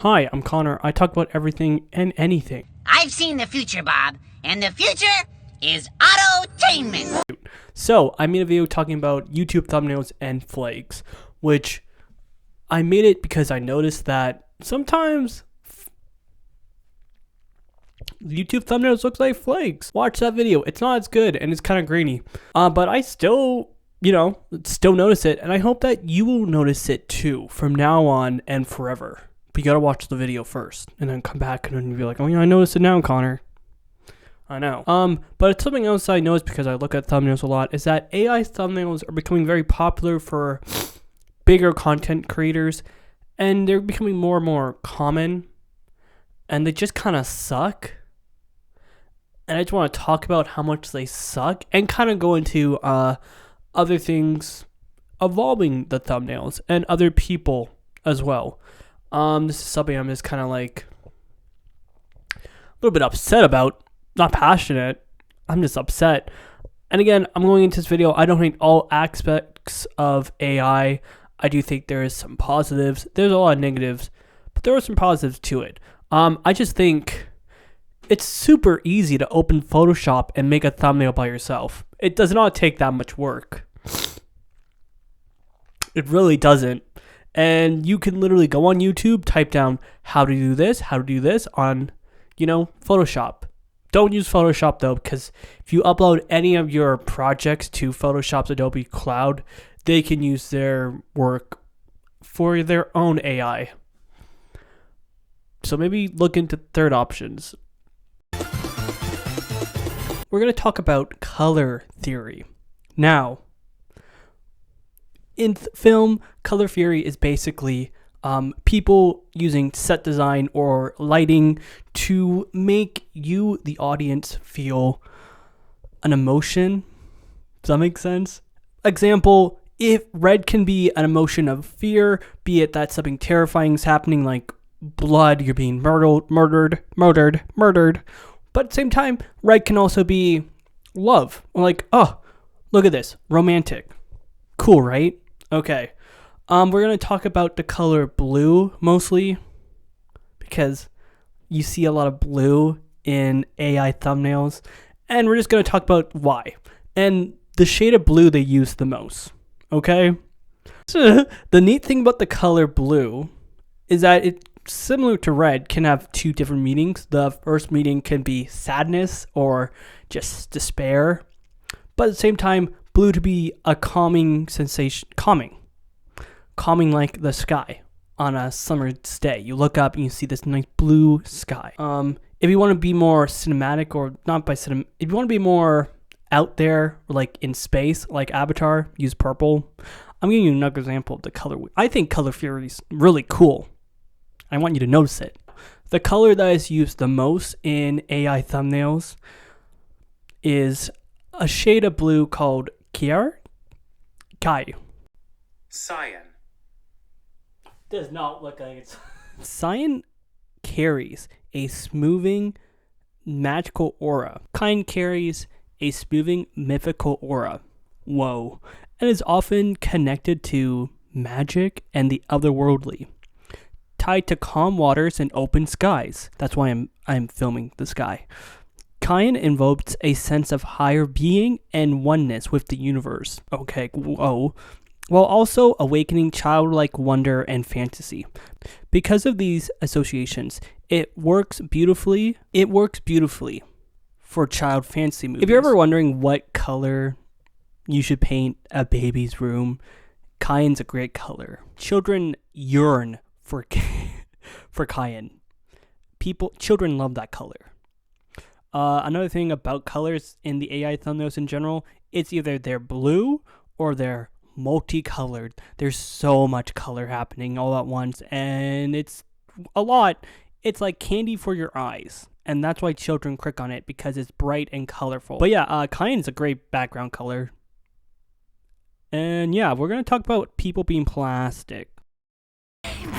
Hi, I'm Connor. I talk about everything and anything. I've seen the future, Bob, and the future is autotainment. So, I made a video talking about YouTube thumbnails and flags, which I made it because I noticed that sometimes YouTube thumbnails look like flags. Watch that video. It's not as good and it's kind of grainy. But I still notice it, and I hope that you will notice it too from now on and forever. But you gotta watch the video first and then come back and then you'll be like, oh yeah, I noticed it now, Connor. I know. But it's something else I noticed because I look at thumbnails a lot is that AI thumbnails are becoming very popular for bigger content creators, and they're becoming more and more common, and they just kind of suck. And I just want to talk about how much they suck and kind of go into other things evolving the thumbnails and other people as well. This is something I'm just kind of like a little bit upset about. Not passionate. I'm just upset. And again, I'm going into this video. I don't hate all aspects of AI. I do think there is some positives. There's a lot of negatives, but there are some positives to it. I just think it's super easy to open Photoshop and make a thumbnail by yourself. It does not take that much work. It really doesn't. And you can literally go on YouTube, type down how to do this on, Photoshop. Don't use Photoshop though, because if you upload any of your projects to Photoshop's Adobe Cloud, they can use their work for their own AI. So maybe look into third options. We're going to talk about color theory. Now, in film, color theory is basically people using set design or lighting to make you, the audience, feel an emotion. Does that make sense? Example, if red can be an emotion of fear, be it that something terrifying is happening, like blood, you're being murdered. But at the same time, red can also be love. Like, oh, look at this, romantic. Cool, right? Okay. We're going to talk about the color blue mostly because you see a lot of blue in AI thumbnails, and we're just going to talk about why and the shade of blue they use the most. Okay? So the neat thing about the color blue is that it, similar to red, can have two different meanings. The first meaning can be sadness or just despair, but at the same time, blue to be a calming sensation, calming like the sky on a summer's day. You look up and you see this nice blue sky. If you want to be more cinematic, or not by cinema, if you want to be more out there, like in space, like Avatar, use purple. I'm giving you another example of the color. I think color theory is really cool. I want you to notice it. The color that is used the most in AI thumbnails is a shade of blue called Cyan. Does not look like it's Cyan carries a smoothing magical aura. Cyan carries a smoothing mythical aura. Whoa. And is often connected to magic and the otherworldly. Tied to calm waters and open skies. That's why I'm filming the sky. Cyan invokes a sense of higher being and oneness with the universe. Okay, whoa. While also awakening childlike wonder and fantasy. Because of these associations, it works beautifully for child fantasy movies. If you're ever wondering what color you should paint a baby's room, Cyan's a great color. Children yearn for Cyan. Children love that color. Another thing about colors in the AI thumbnails in general, it's either they're blue or they're multicolored. There's so much color happening all at once, and it's a lot. It's like candy for your eyes, and that's why children click on it, because it's bright and colorful. But yeah, Cyan's a great background color. And yeah, we're gonna talk about people being plastic.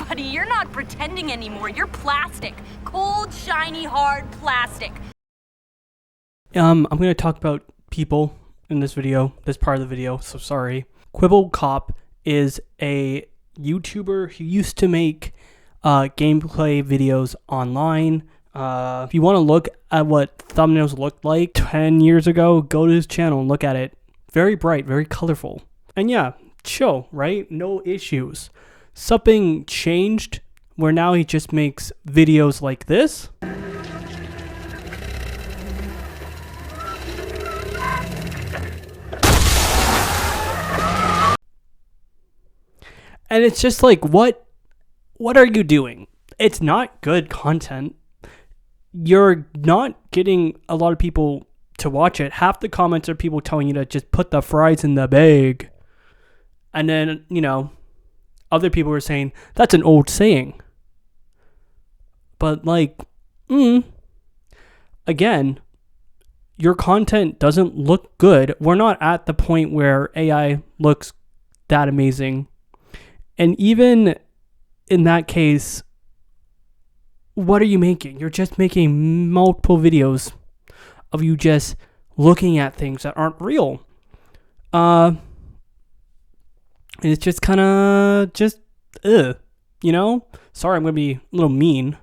Buddy, you're not pretending anymore. You're plastic. Cold, shiny, hard plastic. I'm gonna talk about people in this video, this part of the video, so sorry. Quibble Cop is a YouTuber who used to make gameplay videos online. If you want to look at what thumbnails looked like 10 years ago, go to his channel and look at it. Very bright, very colorful. And yeah, chill, right? No issues. Something changed where now he just makes videos like this. And it's just like, what are you doing? It's not good content. You're not getting a lot of people to watch it. Half the comments are people telling you to just put the fries in the bag. And then, other people are saying, that's an old saying. But again, your content doesn't look good. We're not at the point where AI looks that amazing. And even in that case, what are you making? You're just making multiple videos of you just looking at things that aren't real. And it's just kind of Sorry, I'm going to be a little mean.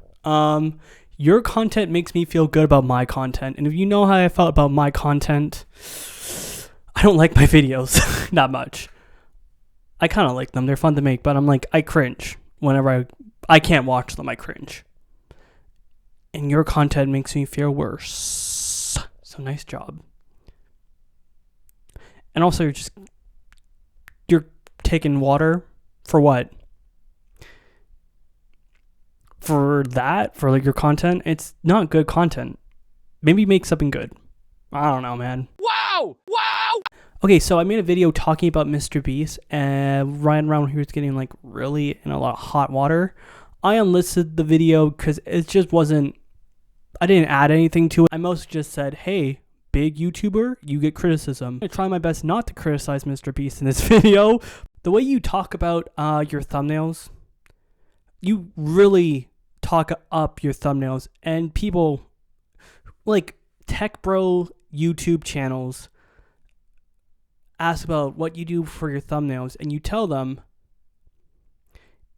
Your content makes me feel good about my content. And if you know how I felt about my content, I don't like my videos that much. I kind of like them. They're fun to make, but I cringe whenever I can't watch them. I cringe. And your content makes me feel worse. So nice job. And also you're taking water for what? For that? For your content? It's not good content. Maybe make something good. I don't know, man. Wow! Okay, so I made a video talking about MrBeast, and right around he was getting really in a lot of hot water. I unlisted the video because it just wasn't, I didn't add anything to it. I mostly just said, hey, big YouTuber, you get criticism. I try my best not to criticize MrBeast in this video. The way you talk about your thumbnails, you really talk up your thumbnails, and people tech bro YouTube channels ask about what you do for your thumbnails, and you tell them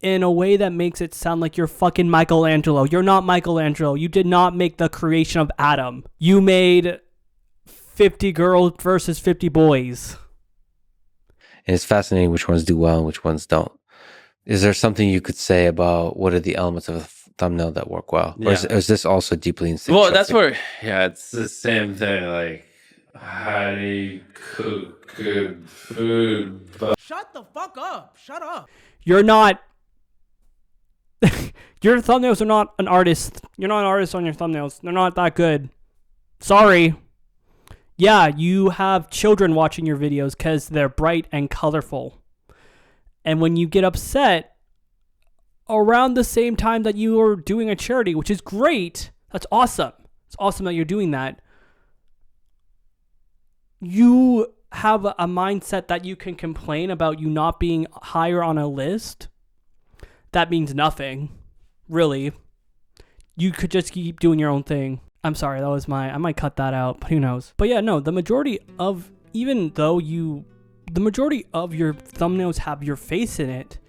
in a way that makes it sound like you're fucking Michelangelo. You're not Michelangelo. You did not make the creation of Adam. You made 50 girls versus 50 boys. And it's fascinating which ones do well and which ones don't. Is there something you could say about what are the elements of a thumbnail that work well? Yeah. Or is this also deeply instinctual? Well, that's where, it's the same thing. How do you cook good food? Shut the fuck up. Shut up. You're not... Your thumbnails are not an artist. You're not an artist on your thumbnails. They're not that good. Sorry. Yeah, you have children watching your videos because they're bright and colorful. And when you get upset around the same time that you are doing a charity, which is great, that's awesome. It's awesome that you're doing that. You have a mindset that you can complain about you not being higher on a list. That means nothing, really. You could just keep doing your own thing. I'm sorry, that was I might cut that out, but who knows. But yeah, no, the majority of your thumbnails have your face in it,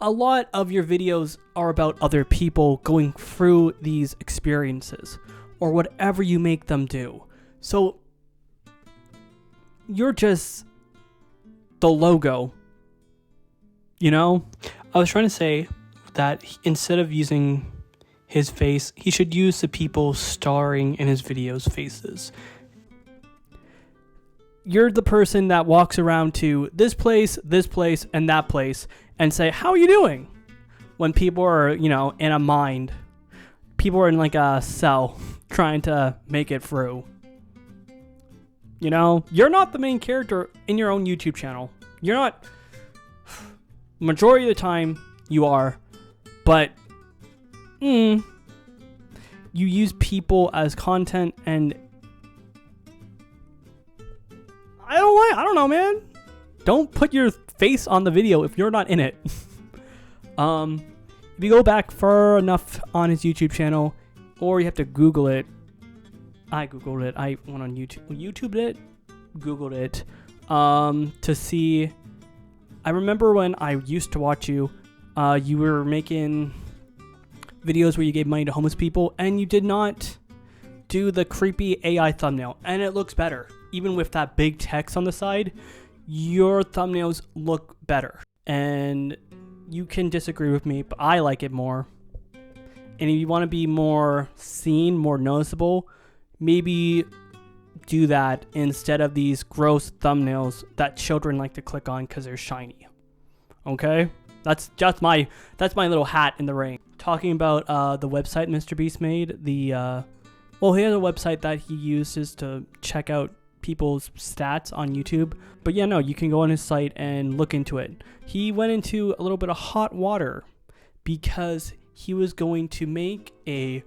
a lot of your videos are about other people going through these experiences or whatever you make them do. So you're just the logo, I was trying to say that instead of using his face, he should use the people starring in his videos' faces. You're the person that walks around to this place, and that place, and say, how are you doing? When people are, in a mind. People are in a cell trying to make it through. You're not the main character in your own YouTube channel. You're not. Majority of the time, you are. But, you use people as content, and I don't know, man. Don't put your face on the video if you're not in it. If you go back far enough on his YouTube channel, or you have to Google it. I Googled it. I went on YouTube. YouTubed it? Googled it. To see. I remember when I used to watch you, you were making videos where you gave money to homeless people and you did not do the creepy AI thumbnail, and it looks better. Even with that big text on the side, your thumbnails look better. And you can disagree with me, but I like it more. And if you want to be more seen, more noticeable, maybe do that instead of these gross thumbnails that children like to click on because they're shiny. Okay? That's just my little hat in the ring. Talking about the website MrBeast made, he has a website that he uses to check out people's stats on YouTube. But yeah, no, you can go on his site and look into it. He went into a little bit of hot water because he was going to make a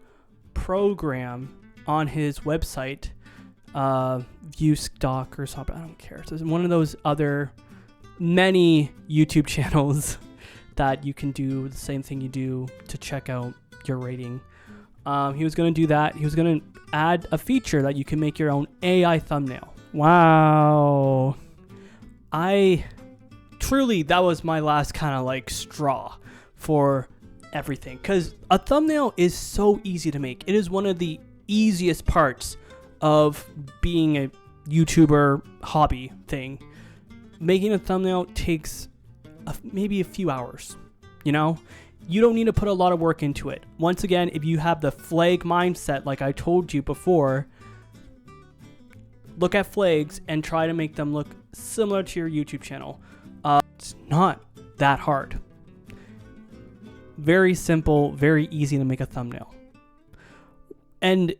program on his website, ViewStock or something. I don't care. It's one of those other many YouTube channels that you can do the same thing you do to check out your rating. He was going to do that. He was going to add a feature that you can make your own AI thumbnail. Wow. That was my last kind of like straw for everything. Because a thumbnail is so easy to make. It is one of the easiest parts of being a YouTuber hobby thing. Making a thumbnail takes maybe a few hours, you know? You don't need to put a lot of work into it. Once again, if you have the flag mindset, like I told you before, look at flags and try to make them look similar to your YouTube channel. It's not that hard. Very simple, very easy to make a thumbnail. And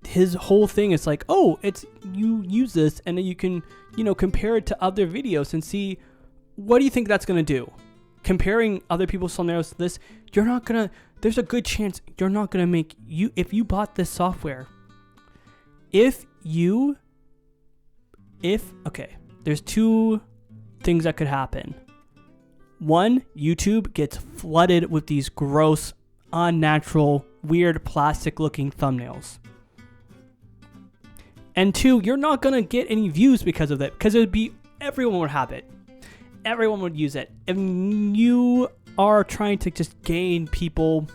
his whole thing is like, you use this and then you can, compare it to other videos and see, what do you think that's going to do? Comparing other people's thumbnails to this, there's a good chance you're not going to make, if you bought this software, there's two things that could happen. One, YouTube gets flooded with these gross, unnatural, weird, plastic-looking thumbnails. And two, you're not going to get any views because of that, because everyone would have it. Everyone would use it. If you are trying to just gain people,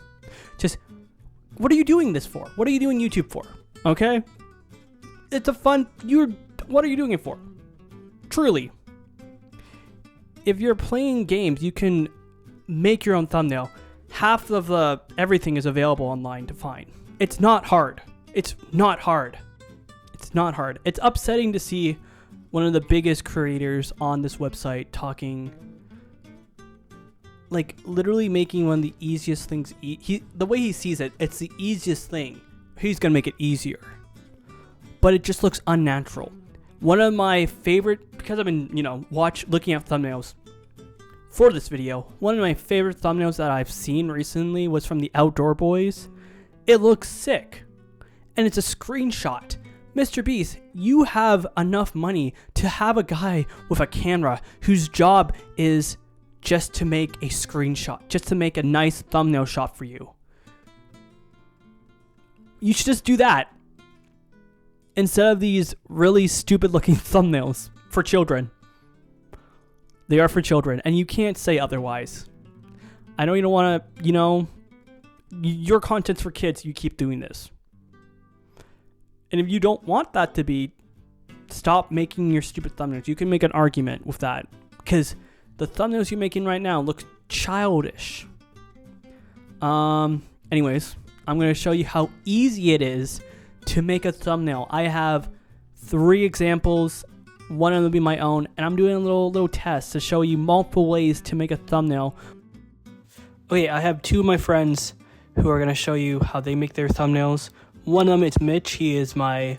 what are you doing this for? What are you doing YouTube for? Okay? It's what are you doing it for? Truly. If you're playing games, you can make your own thumbnail. Half of everything is available online to find. It's not hard. It's upsetting to see one of the biggest creators on this website talking, like literally making one of the easiest things. The way he sees it, it's the easiest thing. He's gonna make it easier, but it just looks unnatural. One of my favorite, because I've been looking at thumbnails for this video. One of my favorite thumbnails that I've seen recently was from the Outdoor Boys. It looks sick, and it's a screenshot. MrBeast, you have enough money to have a guy with a camera whose job is just to make a screenshot, just to make a nice thumbnail shot for you. You should just do that instead of these really stupid looking thumbnails for children. They are for children, and you can't say otherwise. I know you don't want to, your content's for kids, you keep doing this. And if you don't want that to be, stop making your stupid thumbnails. You can make an argument with that, because the thumbnails you're making right now look childish. Anyways, I'm going to show you how easy it is to make a thumbnail. I have 3 examples. One of them will be my own, and I'm doing a little test to show you multiple ways to make a thumbnail. Okay, I have 2 of my friends who are going to show you how they make their thumbnails. One of them is Mitch. He is my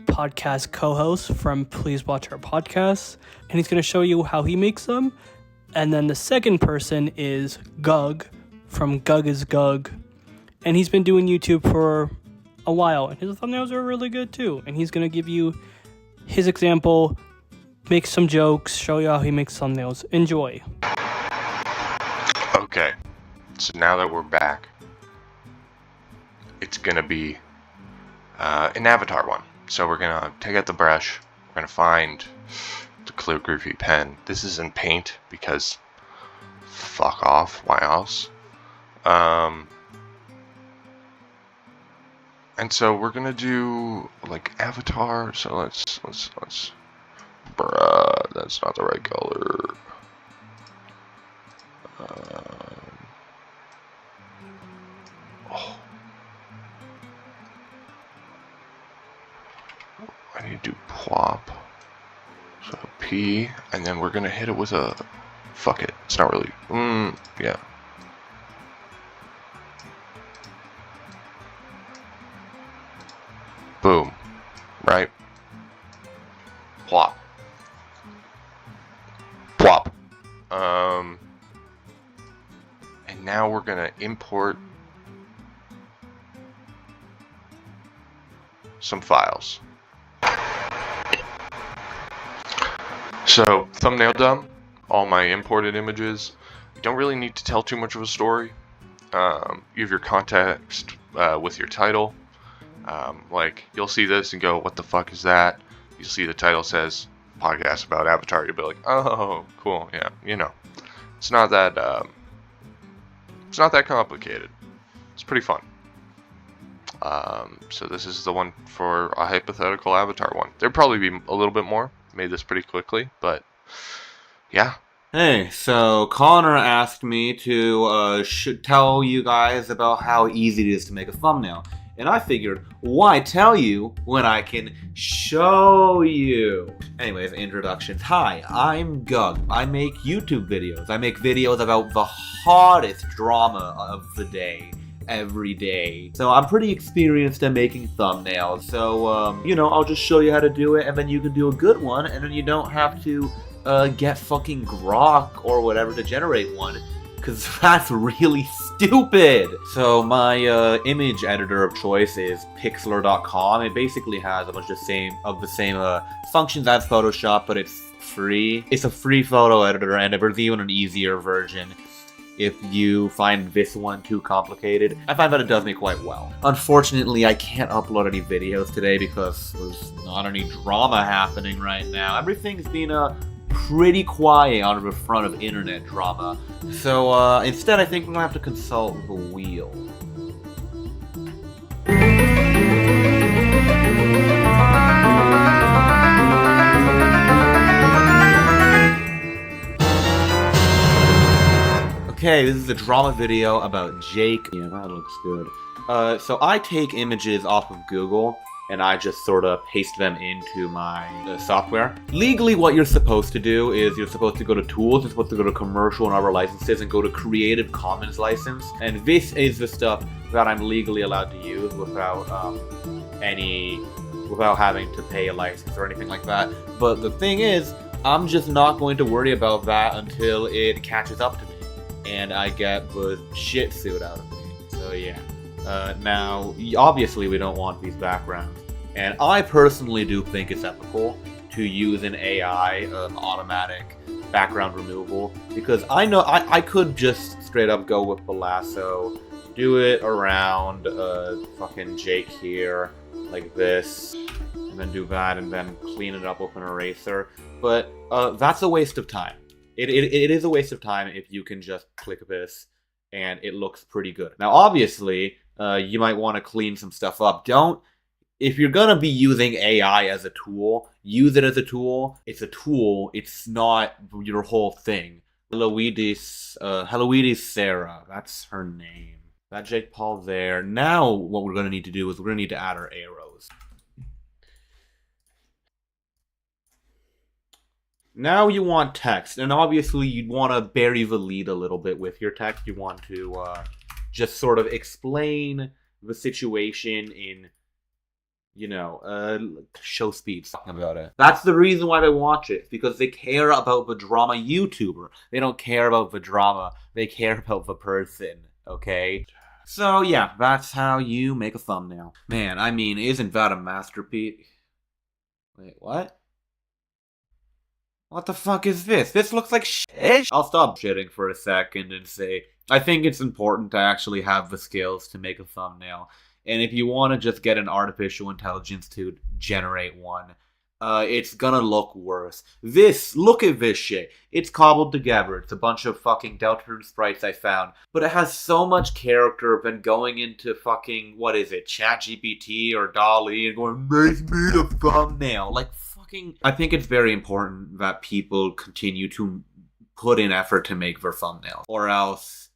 podcast co-host from Please Watch Our Podcast, and he's going to show you how he makes them. And then the second person is Gug from Gug is Gug, and he's been doing YouTube for a while, and his thumbnails are really good too. And he's going to give you his example, make some jokes, show you how he makes thumbnails. Enjoy. Okay, so now that we're back, it's gonna be an avatar one. So we're gonna take out the brush, we're gonna find the calligraphy pen. This is in Paint because fuck off, why else? And so we're gonna do like avatar. So let's. Bruh, that's not the right color. Oh. I need to do plop. So P, and then we're gonna hit it with a. Fuck it. It's not really. Yeah. Boom. Right? Plop. Plop. And now we're gonna import some files. So, thumbnail done. All my imported images. You don't really need to tell too much of a story. You have your context with your title. Like, you'll see this and go, what the fuck is that? You'll see the title says, podcast about Avatar. You'll be like, oh, cool, yeah, you know. It's not that complicated. It's pretty fun. So this is the one for a hypothetical Avatar one. There'd probably be a little bit more. Made this pretty quickly, but yeah. Hey, so Connor asked me to tell you guys about how easy it is to make a thumbnail. And I figured, why tell you when I can show you? Anyways, introductions. Hi, I'm Gug. I make YouTube videos. I make videos about the hottest drama of the day, every day. So I'm pretty experienced at making thumbnails. So, I'll just show you how to do it, and then you can do a good one, and then you don't have to get fucking Grok or whatever to generate one. Because that's really stupid! So my image editor of choice is pixlr.com. It basically has a bunch of the same functions as Photoshop, but it's free. It's a free photo editor, and there's even an easier version if you find this one too complicated. I find that it does me quite well. Unfortunately, I can't upload any videos today because there's not any drama happening right now. Everything's been pretty quiet on the front of internet drama. So instead I think we're gonna have to consult the wheel. Okay, this is a drama video about Jake. Yeah, that looks good. So I take images off of Google and I just sort of paste them into my software. Legally, what you're supposed to do is you're supposed to go to Tools, you're supposed to go to Commercial and Other Licenses, and go to Creative Commons License. And this is the stuff that I'm legally allowed to use without having to pay a license or anything like that. But the thing is, I'm just not going to worry about that until it catches up to me and I get the shit suit out of me. So yeah. Now, obviously we don't want these backgrounds. And I personally do think it's ethical to use an AI automatic background removal, because I know I could just straight up go with the lasso, do it around fucking Jake here, like this, and then do that, and then clean it up with an eraser. But that's a waste of time. It is a waste of time if you can just click this and it looks pretty good. Now, obviously, you might want to clean some stuff up. If you're gonna be using AI as a tool, use it as a tool. It's a tool. It's not your whole thing. Heloides Sarah. That's her name. That Jake Paul there. Now, what we're gonna need to do is we're gonna need to add our arrows. Now you want text, and obviously you'd want to bury the lead a little bit with your text. You want to just sort of explain the situation in, show speed, talking about it. That's the reason why they watch it, because they care about the drama YouTuber. They don't care about the drama, they care about the person, okay? So yeah, that's how you make a thumbnail. Man, I mean, isn't that a masterpiece? Wait, what? What the fuck is this? This looks like shit. I'll stop shitting for a second and say, I think it's important to actually have the skills to make a thumbnail. And if you want to just get an artificial intelligence to generate one, it's gonna look worse. Look at this shit. It's cobbled together. It's a bunch of fucking Deltarune sprites I found. But it has so much character than going into fucking, what is it, ChatGPT or DALL-E and going, make me the thumbnail. Like, fucking... I think it's very important that people continue to put in effort to make their thumbnails. Or else...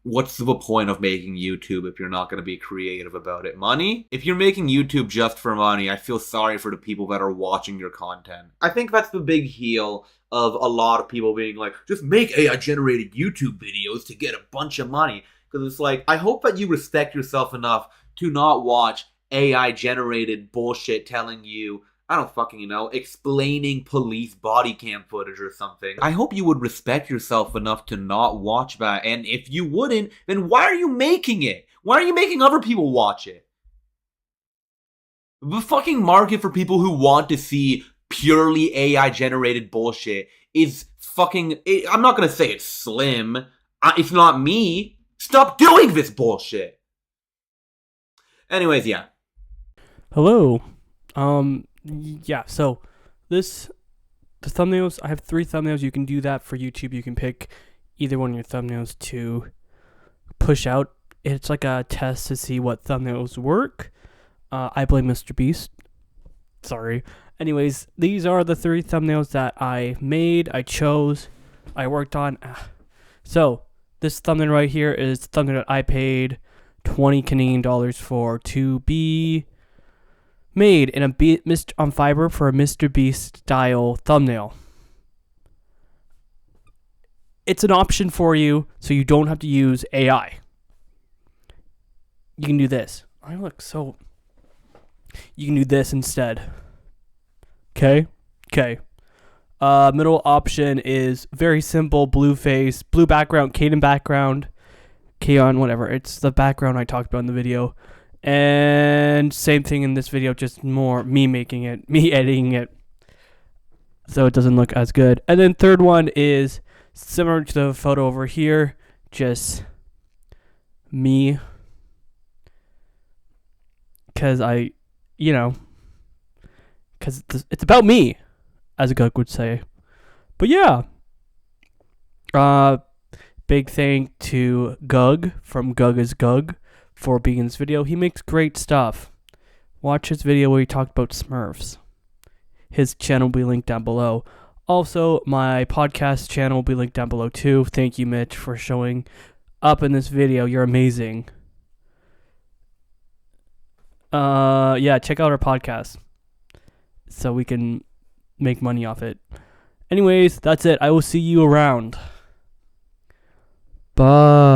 what's the point of making YouTube if you're not going to be creative about it? Money? If you're making YouTube just for money, I feel sorry for the people that are watching your content. I think that's the big heel of a lot of people being like, just make AI-generated YouTube videos to get a bunch of money. Because it's like, I hope that you respect yourself enough to not watch AI-generated bullshit telling you, I don't fucking know, explaining police body cam footage or something. I hope you would respect yourself enough to not watch that. And if you wouldn't, then why are you making it? Why are you making other people watch it? The fucking market for people who want to see purely AI-generated bullshit is fucking... I'm not gonna say it's slim. It's not me. Stop doing this bullshit. Anyways, yeah. Hello. Yeah, so the thumbnails, I have 3 thumbnails. You can do that for YouTube. You can pick either one of your thumbnails to push out. It's like a test to see what thumbnails work. I blame MrBeast. Sorry. Anyways, these are the 3 thumbnails that I made, I chose, I worked on. So, this thumbnail right here is the thumbnail that I paid 20 Canadian dollars for to be made in on Fiverr for a MrBeast style thumbnail. It's an option for you, so you don't have to use AI. You can do this. I look so... You can do this instead. Okay? Middle option is very simple. Blue face, blue background, Kaden background. Kaon, whatever. It's the background I talked about in the video. And same thing in this video, just more me making it, me editing it, so it doesn't look as good. And then third one is similar to the photo over here, just me, because because it's about me, as Gug would say. But yeah, big thank to Gug from Gug is Gug for being in this video. He makes great stuff. Watch his video where he talked about Smurfs. His channel will be linked down below. Also, my podcast channel will be linked down below too. Thank you, Mitch, for showing up in this video. You're amazing. Yeah, check out our podcast so we can make money off it. Anyways, that's it. I will see you around. Bye.